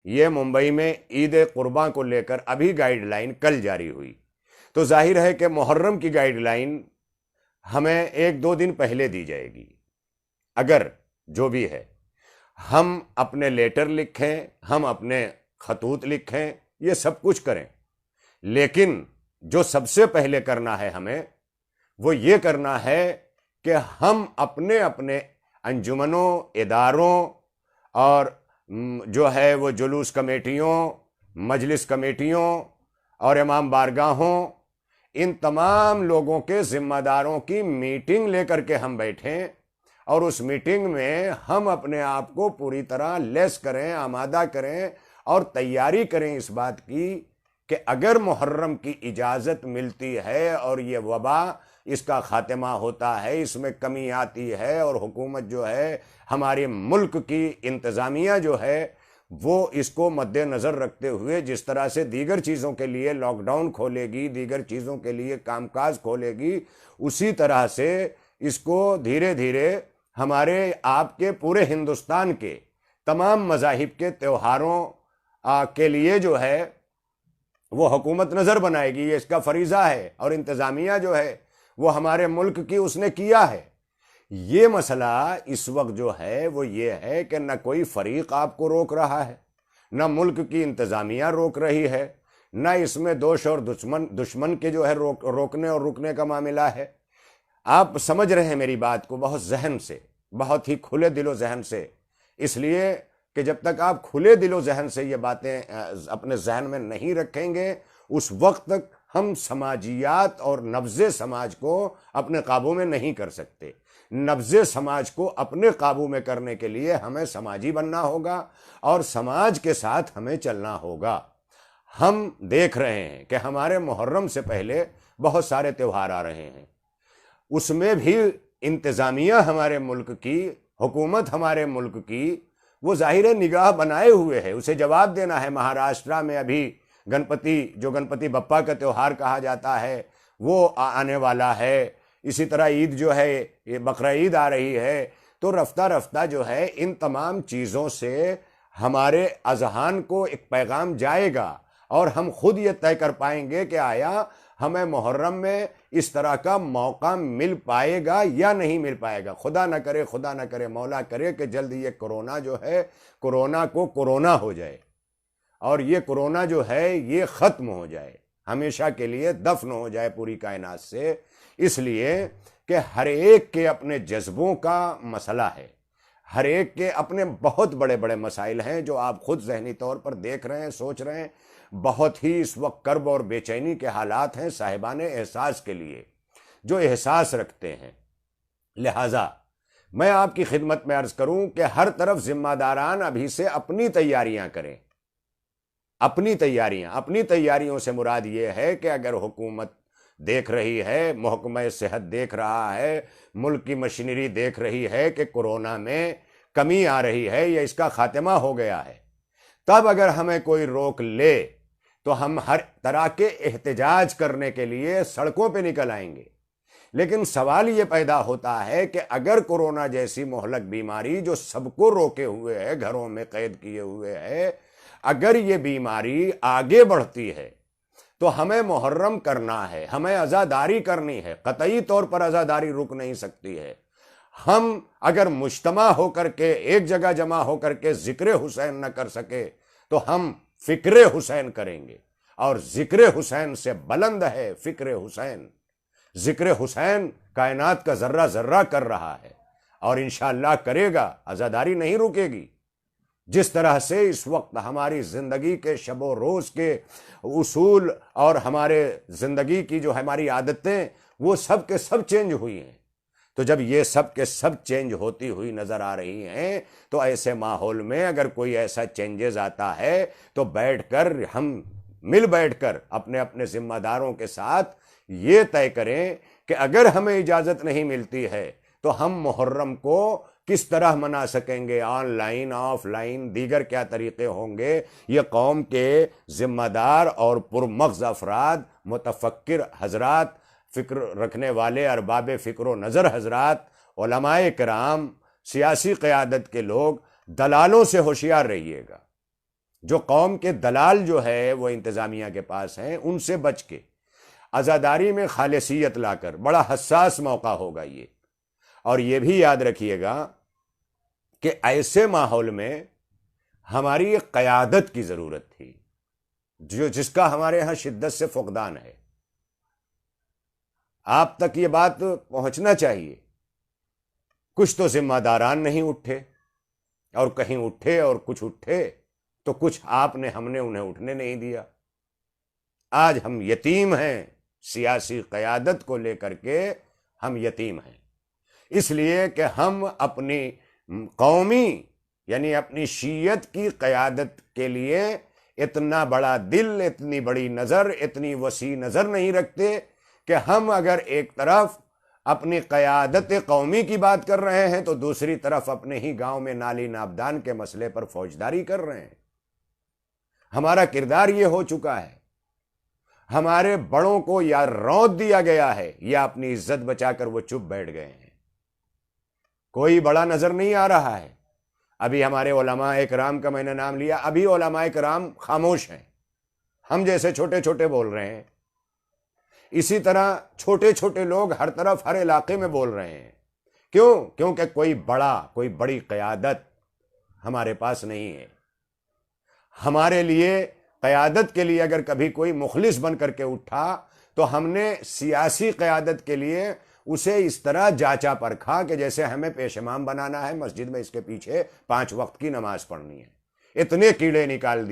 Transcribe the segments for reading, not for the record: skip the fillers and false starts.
یہ ممبئی میں عید قرباں کو لے کر ابھی گائیڈ لائن کل جاری ہوئی، تو ظاہر ہے کہ محرم کی گائیڈ لائن ہمیں 1-2 دن پہلے دی جائے گی۔ اگر جو بھی ہے ہم اپنے لیٹر لکھیں، ہم اپنے خطوط لکھیں، یہ سب کچھ کریں، لیکن جو سب سے پہلے کرنا ہے ہمیں وہ یہ کرنا ہے کہ ہم اپنے اپنے انجمنوں، اداروں اور جو ہے وہ جلوس کمیٹیوں، مجلس کمیٹیوں اور امام بارگاہوں، ان تمام لوگوں کے ذمہ داروں کی میٹنگ لے کر کے ہم بیٹھیں، اور اس میٹنگ میں ہم اپنے آپ کو پوری طرح لیس کریں، آمادہ کریں اور تیاری کریں اس بات کی کہ اگر محرم کی اجازت ملتی ہے اور یہ وبا اس کا خاتمہ ہوتا ہے، اس میں کمی آتی ہے، اور حکومت جو ہے ہمارے ملک کی انتظامیہ جو ہے وہ اس کو مد نظر رکھتے ہوئے جس طرح سے دیگر چیزوں کے لیے لاک ڈاؤن کھولے گی، دیگر چیزوں کے لیے کام کاج کھولے گی، اسی طرح سے اس کو دھیرے دھیرے ہمارے آپ کے پورے ہندوستان کے تمام مذاہب کے تہواروں کے لیے جو ہے وہ حکومت نظر بنائے گی۔ یہ اس کا فریضہ ہے، اور انتظامیہ جو ہے وہ ہمارے ملک کی اس نے کیا ہے۔ یہ مسئلہ اس وقت جو ہے وہ یہ ہے کہ نہ کوئی فریق آپ کو روک رہا ہے، نہ ملک کی انتظامیہ روک رہی ہے، نہ اس میں دوش اور دشمن کے جو ہے روکنے اور رکنے کا معاملہ ہے۔ آپ سمجھ رہے ہیں میری بات کو بہت ذہن سے، بہت ہی کھلے دل و ذہن سے، اس لیے کہ جب تک آپ کھلے دل و ذہن سے یہ باتیں اپنے ذہن میں نہیں رکھیں گے، اس وقت تک ہم سماجیات اور نبض سماج کو اپنے قابو میں نہیں کر سکتے۔ نبض سماج کو اپنے قابو میں کرنے کے لیے ہمیں سماجی بننا ہوگا اور سماج کے ساتھ ہمیں چلنا ہوگا۔ ہم دیکھ رہے ہیں کہ ہمارے محرم سے پہلے بہت سارے تہوار آ رہے ہیں، اس میں بھی انتظامیہ ہمارے ملک کی، حکومت ہمارے ملک کی، وہ ظاہر نگاہ بنائے ہوئے ہے، اسے جواب دینا ہے۔ مہاراشٹرا میں ابھی گنپتی بپا کا تہوار کہا جاتا ہے وہ آنے والا ہے، اسی طرح عید جو ہے، یہ بقرعید آ رہی ہے، تو رفتہ رفتہ جو ہے ان تمام چیزوں سے ہمارے اذہان کو ایک پیغام جائے گا، اور ہم خود یہ طے کر پائیں گے کہ آیا ہمیں محرم میں اس طرح کا موقع مل پائے گا یا نہیں مل پائے گا۔ خدا نہ کرے مولا کرے کہ جلد یہ کرونا جو ہے، کرونا کو کرونا ہو جائے، اور یہ کرونا جو ہے یہ ختم ہو جائے، ہمیشہ کے لیے دفن ہو جائے پوری کائنات سے۔ اس لیے کہ ہر ایک کے اپنے جذبوں کا مسئلہ ہے، ہر ایک کے اپنے بہت بڑے بڑے مسائل ہیں جو آپ خود ذہنی طور پر دیکھ رہے ہیں، سوچ رہے ہیں۔ بہت ہی اس وقت کرب اور بے چینی کے حالات ہیں صاحبان احساس کے لیے، جو احساس رکھتے ہیں۔ لہٰذا میں آپ کی خدمت میں عرض کروں کہ ہر طرف ذمہ داران ابھی سے اپنی تیاریاں کریں، اپنی تیاریوں سے مراد یہ ہے کہ اگر حکومت دیکھ رہی ہے، محکمہ صحت دیکھ رہا ہے، ملک کی مشینری دیکھ رہی ہے کہ کورونا میں کمی آ رہی ہے یا اس کا خاتمہ ہو گیا ہے، تب اگر ہمیں کوئی روک لے تو ہم ہر طرح کے احتجاج کرنے کے لیے سڑکوں پہ نکل آئیں گے۔ لیکن سوال یہ پیدا ہوتا ہے کہ اگر کورونا جیسی مہلک بیماری جو سب کو روکے ہوئے ہے، گھروں میں قید کیے ہوئے ہے، اگر یہ بیماری آگے بڑھتی ہے تو ہمیں محرم کرنا ہے، ہمیں عزاداری کرنی ہے، قطعی طور پر عزاداری رک نہیں سکتی ہے۔ ہم اگر مجتمع ہو کر کے ایک جگہ جمع ہو کر کے ذکر حسین نہ کر سکے تو ہم فکر حسین کریں گے، اور ذکر حسین سے بلند ہے فکر حسین۔ ذکر حسین کائنات کا ذرہ ذرہ کر رہا ہے، اور انشاءاللہ کرے گا، عزاداری نہیں رکے گی۔ جس طرح سے اس وقت ہماری زندگی کے شب و روز کے اصول اور ہمارے زندگی کی جو ہماری عادتیں وہ سب کے سب چینج ہوئی ہیں، تو جب یہ سب کے سب چینج ہوتی ہوئی نظر آ رہی ہیں تو ایسے ماحول میں اگر کوئی ایسا چینجز آتا ہے تو ہم مل بیٹھ کر اپنے اپنے ذمہ داروں کے ساتھ یہ طے کریں کہ اگر ہمیں اجازت نہیں ملتی ہے تو ہم محرم کو کس طرح منا سکیں گے، آن لائن، آف لائن، دیگر کیا طریقے ہوں گے۔ یہ قوم کے ذمہ دار اور پرمغز افراد، متفکر حضرات، فکر رکھنے والے ارباب فکر و نظر حضرات، علماء کرام، سیاسی قیادت کے لوگ، دلالوں سے ہوشیار رہیے گا۔ جو قوم کے دلال جو ہے وہ انتظامیہ کے پاس ہیں، ان سے بچ کے عزاداری میں خالصیت لا کر، بڑا حساس موقع ہوگا یہ. اور یہ بھی یاد رکھیے گا کہ ایسے ماحول میں ہماری ایک قیادت کی ضرورت تھی، جس کا ہمارے ہاں شدت سے فقدان ہے. آپ تک یہ بات پہنچنا چاہیے. کچھ تو ذمہ داران نہیں اٹھے، اور کہیں اٹھے اور کچھ اٹھے تو کچھ آپ نے، ہم نے انہیں اٹھنے نہیں دیا. آج ہم یتیم ہیں، سیاسی قیادت کو لے کر کے ہم یتیم ہیں، اس لیے کہ ہم اپنی قومی یعنی اپنی شیعت کی قیادت کے لیے اتنا بڑا دل، اتنی بڑی نظر، اتنی وسیع نظر نہیں رکھتے کہ ہم اگر ایک طرف اپنی قیادت قومی کی بات کر رہے ہیں تو دوسری طرف اپنے ہی گاؤں میں نالی نابدان کے مسئلے پر فوجداری کر رہے ہیں. ہمارا کردار یہ ہو چکا ہے. ہمارے بڑوں کو یا رونت دیا گیا ہے یا اپنی عزت بچا کر وہ چپ بیٹھ گئے ہیں. کوئی بڑا نظر نہیں آ رہا ہے. ابھی ہمارے علماء اکرام کا میں نے نام لیا، ابھی علماء اکرام خاموش ہیں، ہم جیسے چھوٹے چھوٹے بول رہے ہیں. اسی طرح چھوٹے چھوٹے لوگ ہر طرف، ہر علاقے میں بول رہے ہیں. کیوں؟ کیونکہ کوئی بڑی قیادت ہمارے پاس نہیں ہے. ہمارے لیے قیادت کے لیے اگر کبھی کوئی مخلص بن کر کے اٹھا تو ہم نے سیاسی قیادت کے لیے اسے اس طرح جانچا پرکھا کہ جیسے ہمیں پیش امام بنانا ہے، مسجد میں اس کے پیچھے 5 وقت کی نماز پڑھنی ہے. اتنے کیڑے نکال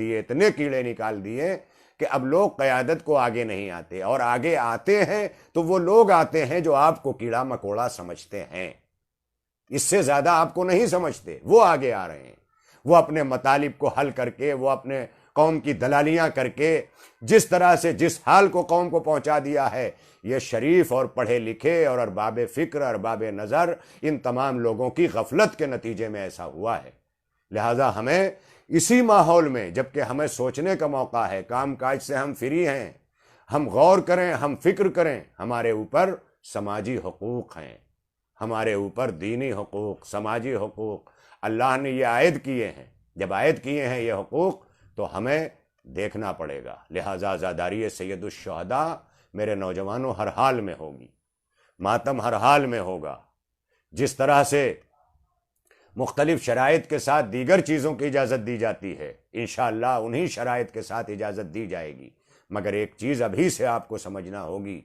دیے کہ اب لوگ قیادت کو آگے نہیں آتے، اور آگے آتے ہیں تو وہ لوگ آتے ہیں جو آپ کو کیڑا مکوڑا سمجھتے ہیں. اس سے زیادہ آپ کو نہیں سمجھتے. وہ آگے آ رہے ہیں، وہ اپنے مطالب کو حل کر کے، وہ اپنے قوم کی دلالیاں کر کے جس طرح سے جس حال کو قوم کو پہنچا دیا ہے، یہ شریف اور پڑھے لکھے اور ارباب فکر، ارباب نظر، ان تمام لوگوں کی غفلت کے نتیجے میں ایسا ہوا ہے. لہذا ہمیں اسی ماحول میں، جبکہ ہمیں سوچنے کا موقع ہے، کام کاج سے ہم فری ہیں، ہم غور کریں، ہم فکر کریں. ہمارے اوپر سماجی حقوق ہیں، ہمارے اوپر دینی حقوق، سماجی حقوق اللہ نے یہ عائد کیے ہیں. جب عائد کیے ہیں یہ حقوق تو ہمیں دیکھنا پڑے گا. لہذا عزاداری سید الشہداء میرے نوجوانوں ہر حال میں ہوگی، ماتم ہر حال میں ہوگا. جس طرح سے مختلف شرائط کے ساتھ دیگر چیزوں کی اجازت دی جاتی ہے، انشاءاللہ انہی شرائط کے ساتھ اجازت دی جائے گی. مگر ایک چیز ابھی سے آپ کو سمجھنا ہوگی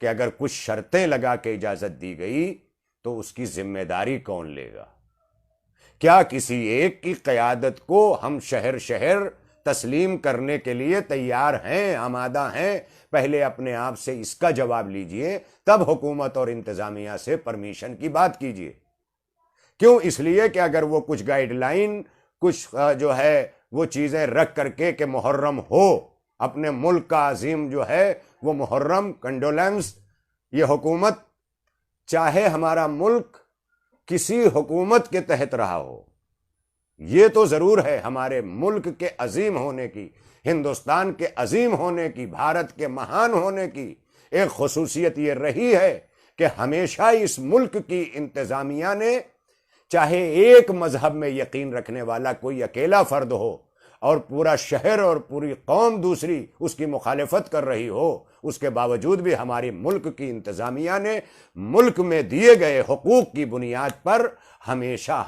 کہ اگر کچھ شرطیں لگا کے اجازت دی گئی تو اس کی ذمہ داری کون لے گا؟ کیا کسی ایک کی قیادت کو ہم شہر شہر تسلیم کرنے کے لیے تیار ہیں، آمادہ ہیں؟ پہلے اپنے آپ سے اس کا جواب لیجئے، تب حکومت اور انتظامیہ سے پرمیشن کی بات کیجئے. کیوں؟ اس لیے کہ اگر وہ کچھ گائیڈ لائن، کچھ جو ہے وہ چیزیں رکھ کر کے کہ محرم ہو، اپنے ملک کا عظیم جو ہے وہ محرم، کنڈولنس، یہ حکومت چاہے ہمارا ملک کسی حکومت کے تحت رہا ہو، یہ تو ضرور ہے ہمارے ملک کے عظیم ہونے کی، ہندوستان کے عظیم ہونے کی، بھارت کے مہان ہونے کی ایک خصوصیت یہ رہی ہے کہ ہمیشہ اس ملک کی انتظامیہ نے، چاہے ایک مذہب میں یقین رکھنے والا کوئی اکیلا فرد ہو اور پورا شہر اور پوری قوم دوسری اس کی مخالفت کر رہی ہو، اس کے باوجود بھی ہماری ملک کی انتظامیہ نے ملک میں دیے گئے حقوق کی بنیاد پر ہمیشہ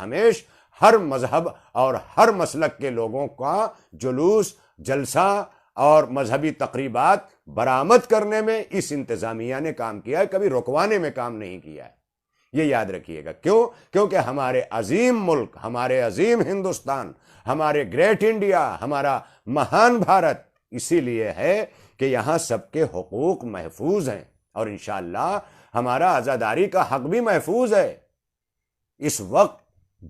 ہر مذہب اور ہر مسلک کے لوگوں کا جلوس، جلسہ اور مذہبی تقریبات برآمد کرنے میں اس انتظامیہ نے کام کیا ہے، کبھی رکوانے میں کام نہیں کیا ہے. یہ یاد رکھیے گا. کیوں؟ کیونکہ ہمارے عظیم ملک، ہمارے عظیم ہندوستان، ہمارے گریٹ انڈیا، ہمارا مہان بھارت اسی لیے ہے کہ یہاں سب کے حقوق محفوظ ہیں، اور انشاءاللہ ہمارا عزاداری کا حق بھی محفوظ ہے. اس وقت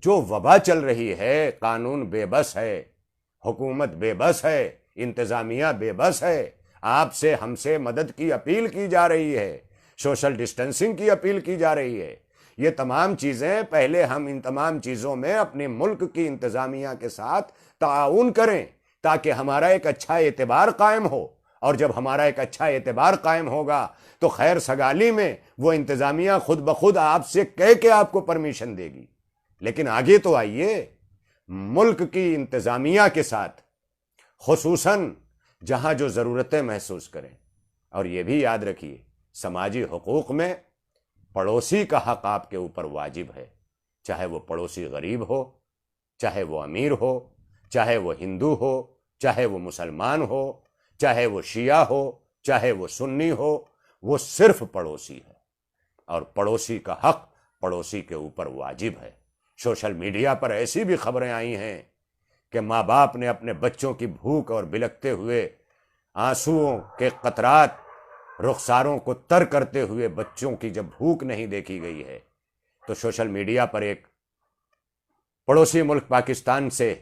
جو وبا چل رہی ہے، قانون بے بس ہے، حکومت بے بس ہے، انتظامیہ بے بس ہے. آپ سے، ہم سے مدد کی اپیل کی جا رہی ہے، سوشل ڈسٹینسنگ کی اپیل کی جا رہی ہے. یہ تمام چیزیں، پہلے ہم ان تمام چیزوں میں اپنے ملک کی انتظامیہ کے ساتھ تعاون کریں تاکہ ہمارا ایک اچھا اعتبار قائم ہو. اور جب ہمارا ایک اچھا اعتبار قائم ہوگا تو خیر سگالی میں وہ انتظامیہ خود بخود آپ سے کہہ کے آپ کو پرمیشن دے گی. لیکن آگے تو آئیے، ملک کی انتظامیہ کے ساتھ خصوصاً جہاں جو ضرورتیں محسوس کریں. اور یہ بھی یاد رکھیے سماجی حقوق میں پڑوسی کا حق آپ کے اوپر واجب ہے، چاہے وہ پڑوسی غریب ہو، چاہے وہ امیر ہو، چاہے وہ ہندو ہو، چاہے وہ مسلمان ہو، چاہے وہ شیعہ ہو، چاہے وہ سنی ہو، وہ صرف پڑوسی ہے اور پڑوسی کا حق پڑوسی کے اوپر واجب ہے. سوشل میڈیا پر ایسی بھی خبریں آئی ہیں کہ ماں باپ نے اپنے بچوں کی بھوک اور بلکتے ہوئے آنسوؤں کے قطرات رخساروں کو تر کرتے ہوئے بچوں کی جب بھوک نہیں دیکھی گئی ہے تو سوشل میڈیا پر ایک پڑوسی ملک پاکستان سے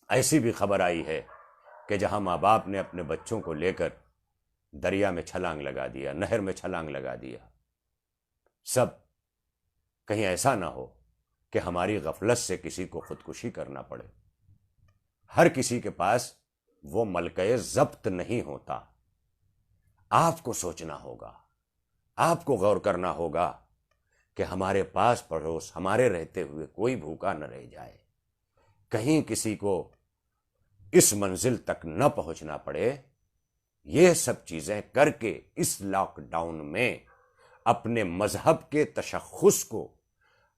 ایسی بھی خبر آئی ہے کہ جہاں ماں باپ نے اپنے بچوں کو لے کر دریا میں چھلانگ لگا دیا، نہر میں چھلانگ لگا دیا. سب کہیں ایسا نہ ہو کہ ہماری غفلت سے کسی کو خودکشی کرنا پڑے. ہر کسی کے پاس وہ ملکہ ضبط نہیں ہوتا. آپ کو سوچنا ہوگا، آپ کو غور کرنا ہوگا کہ ہمارے پاس پڑوس ہمارے رہتے ہوئے کوئی بھوکا نہ رہ جائے، کہیں کسی کو اس منزل تک نہ پہنچنا پڑے. یہ سب چیزیں کر کے اس لاک ڈاؤن میں اپنے مذہب کے تشخص کو،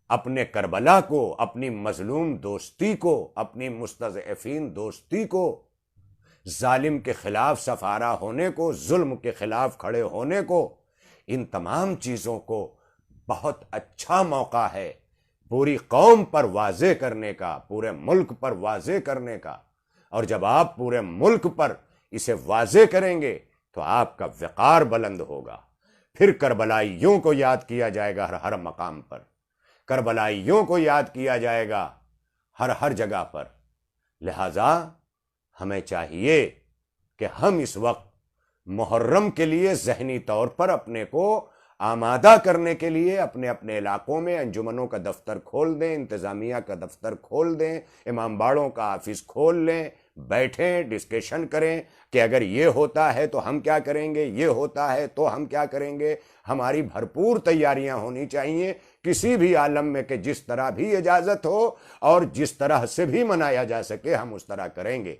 اپنے کربلا کو، اپنی مظلوم دوستی کو، اپنی مستضعفین دوستی کو، ظالم کے خلاف سفارہ ہونے کو، ظلم کے خلاف کھڑے ہونے کو، ان تمام چیزوں کو بہت اچھا موقع ہے پوری قوم پر واضح کرنے کا، پورے ملک پر واضح کرنے کا. اور جب آپ پورے ملک پر اسے واضح کریں گے تو آپ کا وقار بلند ہوگا. پھر کربلائیوں کو یاد کیا جائے گا ہر مقام پر، کربلائیوں کو یاد کیا جائے گا ہر جگہ پر. لہذا ہمیں چاہیے کہ ہم اس وقت محرم کے لیے ذہنی طور پر اپنے کو آمادہ کرنے کے لیے اپنے اپنے علاقوں میں انجمنوں کا دفتر کھول دیں، انتظامیہ کا دفتر کھول دیں، امام باڑوں کا آفس کھول لیں، بیٹھیں، ڈسکشن کریں کہ اگر یہ ہوتا ہے تو ہم کیا کریں گے، یہ ہوتا ہے تو ہم کیا کریں گے. ہماری بھرپور تیاریاں ہونی چاہیے کسی بھی عالم میں کہ جس طرح بھی اجازت ہو اور جس طرح سے بھی منایا جا سکے ہم اس طرح کریں گے.